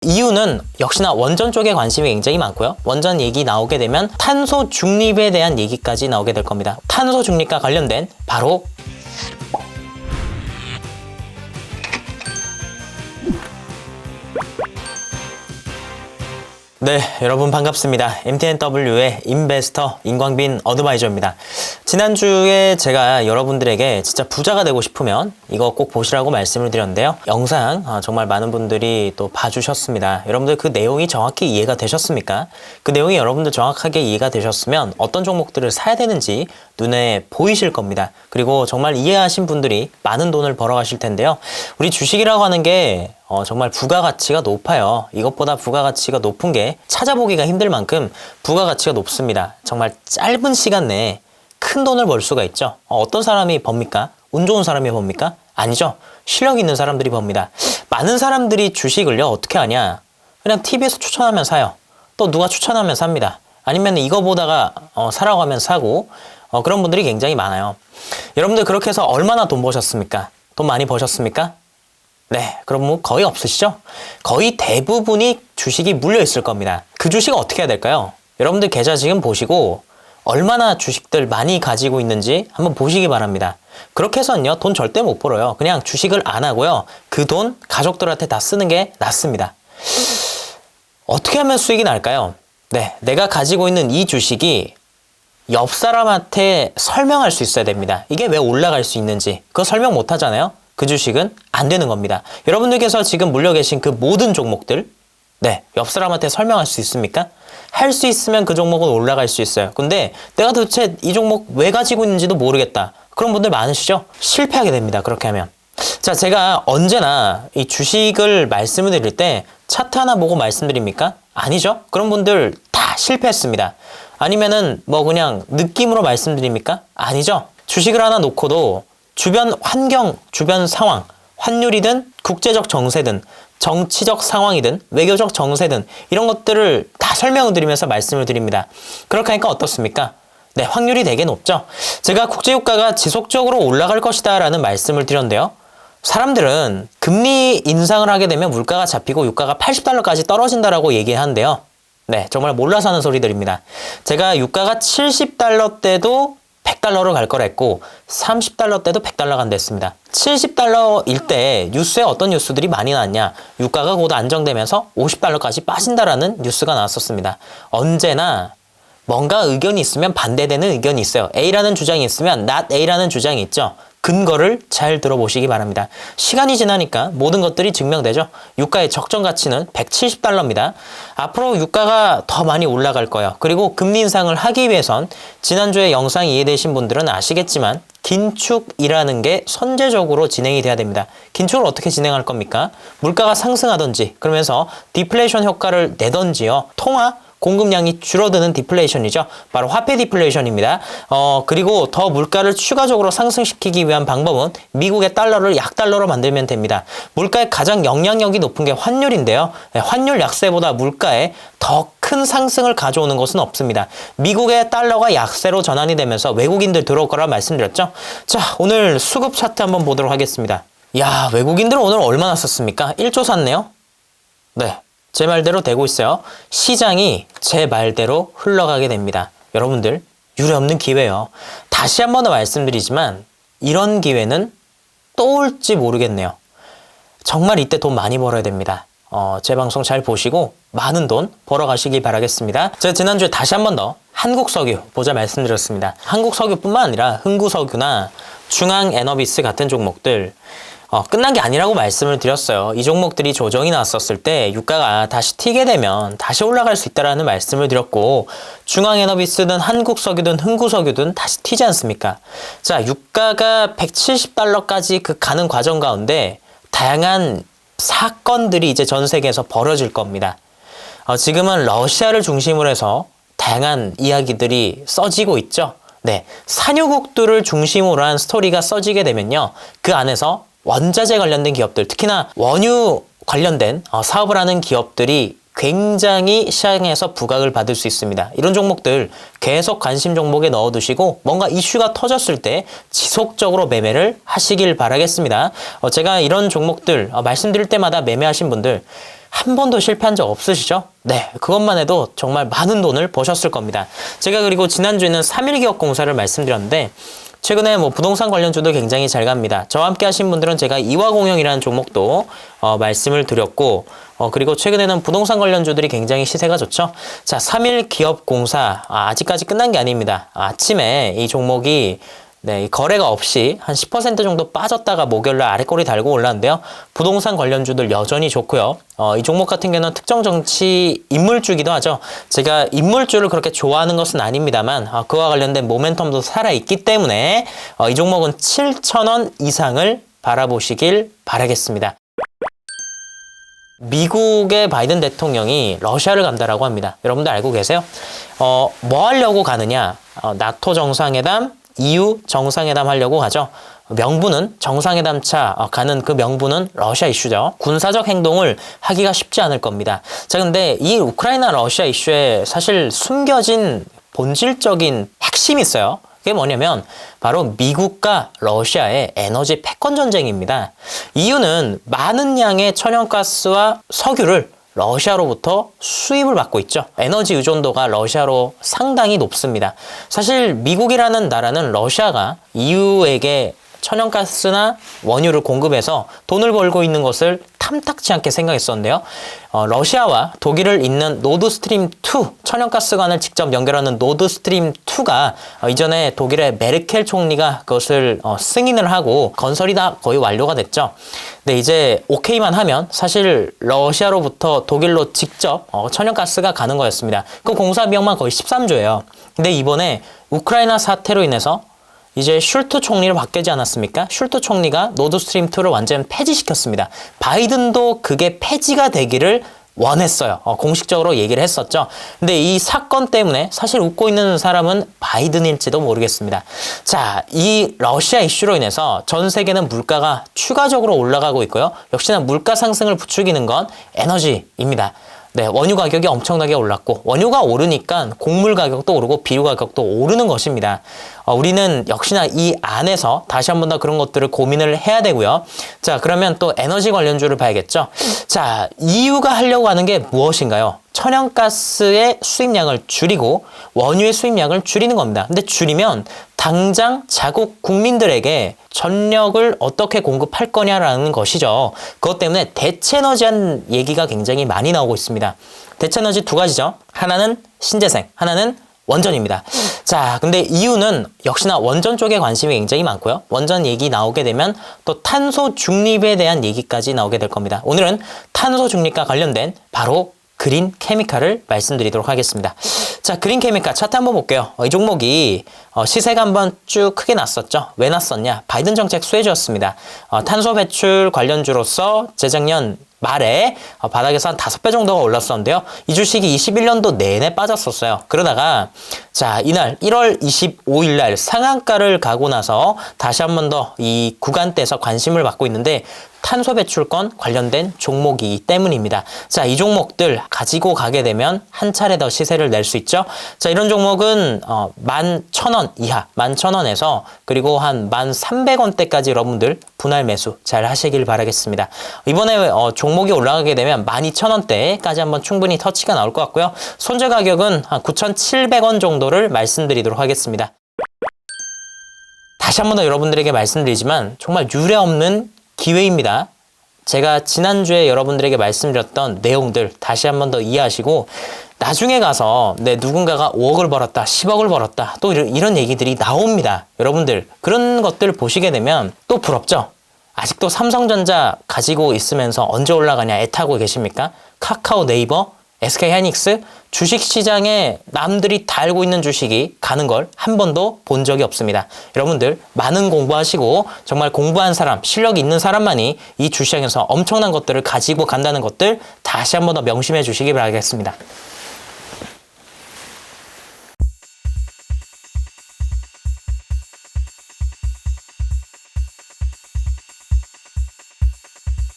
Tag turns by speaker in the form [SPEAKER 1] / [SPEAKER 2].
[SPEAKER 1] 이유는 역시나 원전 쪽에 관심이 굉장히 많고요. 원전 얘기 나오게 되면 탄소 중립에 대한 얘기까지 나오게 될 겁니다. 탄소 중립과 관련된 바로 네, 여러분 반갑습니다. MTNW의 인베스터 임광빈 어드바이저입니다. 지난주에 제가 여러분들에게 진짜 부자가 되고 싶으면 이거 꼭 보시라고 말씀을 드렸는데요. 영상 정말 많은 분들이 또 봐주셨습니다. 여러분들 그 내용이 정확히 이해가 되셨습니까? 그 내용이 여러분들 정확하게 이해가 되셨으면 어떤 종목들을 사야 되는지 눈에 보이실 겁니다. 그리고 정말 이해하신 분들이 많은 돈을 벌어가실 텐데요. 우리 주식이라고 하는 게 정말 부가가치가 높아요. 이것보다 부가가치가 높은 게 찾아보기가 힘들 만큼 부가가치가 높습니다. 정말 짧은 시간 내에 큰 돈을 벌 수가 있죠. 어떤 사람이 법니까? 운 좋은 사람이 법니까? 아니죠. 실력 있는 사람들이 법니다. 많은 사람들이 주식을요 어떻게 하냐? 그냥 TV에서 추천하면 사요. 또 누가 추천하면 삽니다. 아니면 이거 보다가 사라고 하면 사고 그런 분들이 굉장히 많아요. 여러분들 그렇게 해서 얼마나 돈 버셨습니까? 돈 많이 버셨습니까? 네, 그럼 뭐 거의 없으시죠? 거의 대부분이 주식이 물려 있을 겁니다. 그 주식은 어떻게 해야 될까요? 여러분들 계좌 지금 보시고 얼마나 주식들 많이 가지고 있는지 한번 보시기 바랍니다. 그렇게 해서는요, 돈 절대 못 벌어요. 그냥 주식을 안 하고요, 그 돈 가족들한테 다 쓰는 게 낫습니다. 어떻게 하면 수익이 날까요? 네, 내가 가지고 있는 이 주식이 옆 사람한테 설명할 수 있어야 됩니다. 이게 왜 올라갈 수 있는지 그거 설명 못 하잖아요. 그 주식은 안 되는 겁니다. 여러분들께서 지금 물려 계신 그 모든 종목들, 네, 옆 사람한테 설명할 수 있습니까? 할 수 있으면 그 종목은 올라갈 수 있어요. 근데 내가 도대체 이 종목 왜 가지고 있는지도 모르겠다. 그런 분들 많으시죠? 실패하게 됩니다. 그렇게 하면. 자, 제가 언제나 이 주식을 말씀을 드릴 때 차트 하나 보고 말씀드립니까? 아니죠? 그런 분들 다 실패했습니다. 아니면은 뭐 그냥 느낌으로 말씀드립니까? 아니죠? 주식을 하나 놓고도 주변 환경, 주변 상황, 환율이든 국제적 정세든 정치적 상황이든 외교적 정세든 이런 것들을 다 설명을 드리면서 말씀을 드립니다. 그렇게 하니까 어떻습니까? 네, 확률이 되게 높죠. 제가 국제유가가 지속적으로 올라갈 것이다 라는 말씀을 드렸는데요. 사람들은 금리 인상을 하게 되면 물가가 잡히고 유가가 80달러까지 떨어진다라고 얘기하는데요. 네, 정말 몰라서 하는 소리들입니다. 제가 유가가 70달러 때도 100달러로 갈 거라 했고 30달러 때도 100달러 간댔습니다. 70달러일 때 뉴스에 어떤 뉴스들이 많이 나왔냐? 유가가 곧 안정되면서 50달러까지 빠진다라는 뉴스가 나왔었습니다. 언제나 뭔가 의견이 있으면 반대되는 의견이 있어요. A라는 주장이 있으면 not A라는 주장이 있죠. 근거를 잘 들어보시기 바랍니다. 시간이 지나니까 모든 것들이 증명되죠. 유가의 적정 가치는 170달러입니다. 앞으로 유가가 더 많이 올라갈 거예요. 그리고 금리 인상을 하기 위해선 지난주에 영상 이해되신 분들은 아시겠지만 긴축이라는 게 선제적으로 진행이 돼야 됩니다. 긴축을 어떻게 진행할 겁니까? 물가가 상승하든지 그러면서 디플레이션 효과를 내던지요. 통화 공급량이 줄어드는 디플레이션이죠. 바로 화폐 디플레이션입니다. 그리고 더 물가를 추가적으로 상승시키기 위한 방법은 미국의 달러를 약달러로 만들면 됩니다. 물가의 가장 영향력이 높은 게 환율인데요. 환율 약세보다 물가에 더 큰 상승을 가져오는 것은 없습니다. 미국의 달러가 약세로 전환이 되면서 외국인들 들어올 거라 말씀드렸죠. 자, 오늘 수급 차트 한번 보도록 하겠습니다. 야, 외국인들은 오늘 얼마나 썼습니까? 1조 샀네요. 네. 제 말대로 되고 있어요. 시장이 제 말대로 흘러가게 됩니다. 여러분들 유례없는 기회예요. 다시 한 번 더 말씀드리지만 이런 기회는 또 올지 모르겠네요. 정말 이때 돈 많이 벌어야 됩니다. 제 방송 잘 보시고 많은 돈 벌어가시길 바라겠습니다. 제가 지난주에 다시 한 번 더 한국석유 보자 말씀드렸습니다. 한국석유뿐만 아니라 흥구석유나 중앙에너비스 같은 종목들 끝난 게 아니라고 말씀을 드렸어요. 이 종목들이 조정이 나왔었을 때 유가가 다시 튀게 되면 다시 올라갈 수 있다라는 말씀을 드렸고 중앙에너비스든 한국석유든 흥구석유든 다시 튀지 않습니까? 자, 유가가 170달러까지 가는 과정 가운데 다양한 사건들이 이제 전 세계에서 벌어질 겁니다. 지금은 러시아를 중심으로 해서 다양한 이야기들이 써지고 있죠. 네, 산유국들을 중심으로 한 스토리가 써지게 되면요. 그 안에서 원자재 관련된 기업들, 특히나 원유 관련된 사업을 하는 기업들이 굉장히 시장에서 부각을 받을 수 있습니다. 이런 종목들 계속 관심 종목에 넣어두시고 뭔가 이슈가 터졌을 때 지속적으로 매매를 하시길 바라겠습니다. 제가 이런 종목들 말씀드릴 때마다 매매하신 분들 한 번도 실패한 적 없으시죠? 네, 그것만 해도 정말 많은 돈을 버셨을 겁니다. 제가 그리고 지난주에는 3일기업공사를 말씀드렸는데 최근에 뭐 부동산 관련주도 굉장히 잘 갑니다. 저와 함께 하신 분들은 제가 이화공영이라는 종목도 말씀을 드렸고 그리고 최근에는 부동산 관련주들이 굉장히 시세가 좋죠. 자, 3일기업공사 아직까지 끝난 게 아닙니다. 아침에 이 종목이 네, 거래가 없이 한 10% 정도 빠졌다가 목요일날 아래꼬리 달고 올랐는데요. 부동산 관련주들 여전히 좋고요. 이 종목 같은 경우는 특정 정치 인물주기도 하죠. 제가 인물주를 그렇게 좋아하는 것은 아닙니다만 그와 관련된 모멘텀도 살아있기 때문에 이 종목은 7,000원 이상을 바라보시길 바라겠습니다. 미국의 바이든 대통령이 러시아를 간다라고 합니다. 여러분들 알고 계세요? 뭐 하려고 가느냐? 나토 정상회담, EU 정상회담 하려고 가죠. 명분은 정상회담차 가는 그 명분은 러시아 이슈죠. 군사적 행동을 하기가 쉽지 않을 겁니다. 자, 근데 이 우크라이나 러시아 이슈에 사실 숨겨진 본질적인 핵심이 있어요. 그게 뭐냐면 바로 미국과 러시아의 에너지 패권 전쟁입니다. EU는 많은 양의 천연가스와 석유를 러시아로부터 수입을 받고 있죠. 에너지 의존도가 러시아로 상당히 높습니다. 사실 미국이라는 나라는 러시아가 EU에게 천연가스나 원유를 공급해서 돈을 벌고 있는 것을 탐탁치 않게 생각했었는데요. 러시아와 독일을 잇는 노드스트림2 천연가스관을 직접 연결하는 노드스트림2가 이전에 독일의 메르켈 총리가 그것을 승인을 하고 건설이 다 거의 완료가 됐죠. 근데 이제 오케이만 하면 사실 러시아로부터 독일로 직접 천연가스가 가는 거였습니다. 그 공사 비용만 거의 13조예요. 근데 이번에 우크라이나 사태로 인해서 이제 슐트 총리를 바뀌지 않았습니까? 슐트 총리가 노드스트림2를 완전 폐지시켰습니다. 바이든도 그게 폐지가 되기를 원했어요. 공식적으로 얘기를 했었죠. 근데 이 사건 때문에 사실 웃고 있는 사람은 바이든일지도 모르겠습니다. 자, 이 러시아 이슈로 인해서 전 세계는 물가가 추가적으로 올라가고 있고요. 역시나 물가 상승을 부추기는 건 에너지입니다. 네, 원유 가격이 엄청나게 올랐고 원유가 오르니까 곡물 가격도 오르고 비료 가격도 오르는 것입니다. 우리는 역시나 이 안에서 다시 한 번 더 그런 것들을 고민을 해야 되고요. 자, 그러면 또 에너지 관련주를 봐야겠죠. 자, EU가 하려고 하는 게 무엇인가요? 천연가스의 수입량을 줄이고 원유의 수입량을 줄이는 겁니다. 근데 줄이면 당장 자국 국민들에게 전력을 어떻게 공급할 거냐라는 것이죠. 그것 때문에 대체에너지한 얘기가 굉장히 많이 나오고 있습니다. 대체에너지 두 가지죠. 하나는 신재생, 하나는 원전입니다. 자, 근데 EU는 역시나 원전 쪽에 관심이 굉장히 많고요. 원전 얘기 나오게 되면 또 탄소 중립에 대한 얘기까지 나오게 될 겁니다. 오늘은 탄소 중립과 관련된 바로 그린 케미칼을 말씀드리도록 하겠습니다. 자, 그린 케미칼 차트 한번 볼게요. 이 종목이 시세가 한번 쭉 크게 났었죠. 왜 났었냐? 바이든 정책 수혜주였습니다. 탄소 배출 관련주로서 재작년 말에 바닥에서 한 5배 정도가 올랐었는데요. 이 주식이 21년도 내내 빠졌었어요. 그러다가 자, 이날 1월 25일 날 상한가를 가고 나서 다시 한 번 더 이 구간대에서 관심을 받고 있는데 탄소 배출권 관련된 종목이기 때문입니다. 자, 이 종목들 가지고 가게 되면 한 차례 더 시세를 낼 수 있죠. 자, 이런 종목은 11,000원 이하, 11,000원에서 그리고 한 1,300원대까지 여러분들 분할 매수 잘 하시길 바라겠습니다. 이번에 종목이 올라가게 되면 12,000원대까지 한번 충분히 터치가 나올 것 같고요. 손절 가격은 한 9,700원 정도를 말씀드리도록 하겠습니다. 다시 한 번 더 여러분들에게 말씀드리지만 정말 유례 없는 기회입니다. 제가 지난주에 여러분들에게 말씀드렸던 내용들 다시 한 번 더 이해하시고 나중에 가서 누군가가 5억을 벌었다, 10억을 벌었다 또 이런 얘기들이 나옵니다. 여러분들 그런 것들 보시게 되면 또 부럽죠? 아직도 삼성전자 가지고 있으면서 언제 올라가냐 애타고 계십니까? 카카오, 네이버, SK하이닉스 주식시장에 남들이 다 알고 있는 주식이 가는 걸 한 번도 본 적이 없습니다. 여러분들 많은 공부하시고 정말 공부한 사람, 실력이 있는 사람만이 이 주시장에서 엄청난 것들을 가지고 간다는 것들 다시 한 번 더 명심해 주시기 바라겠습니다.